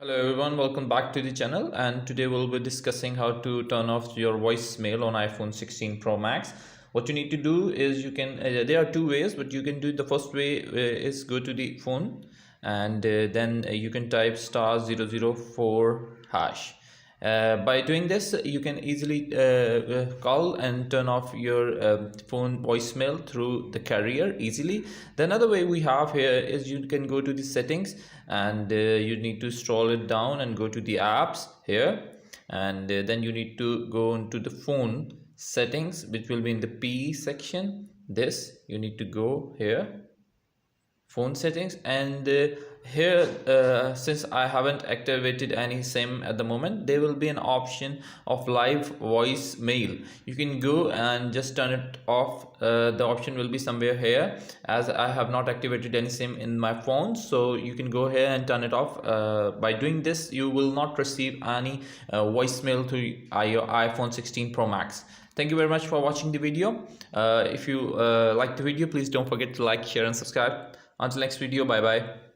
Hello everyone, welcome back to the channel, and today we'll be discussing how to turn off your voicemail on iPhone 16 Pro Max. What you need to do is you can there are two ways, but you can do the first way is go to the phone, and then you can type *004 hash. By doing this, you can easily call and turn off your phone voicemail through the carrier easily. The another way we have here is you can go to the settings, and you need to scroll it down and go to the apps here, and then you need to go into the phone settings, which will be in the P section. This you need to go here, phone settings, and here since I haven't activated any SIM at the moment, there will be an option of live voice mail. You can go and just turn it off. The option will be somewhere here, as I have not activated any SIM in my phone, so you can go here and turn it off. By doing this, you will not receive any voicemail to your iPhone 16 Pro Max. Thank you very much for watching the video. If you like the video, please don't forget to like, share and subscribe. Until next video, bye bye.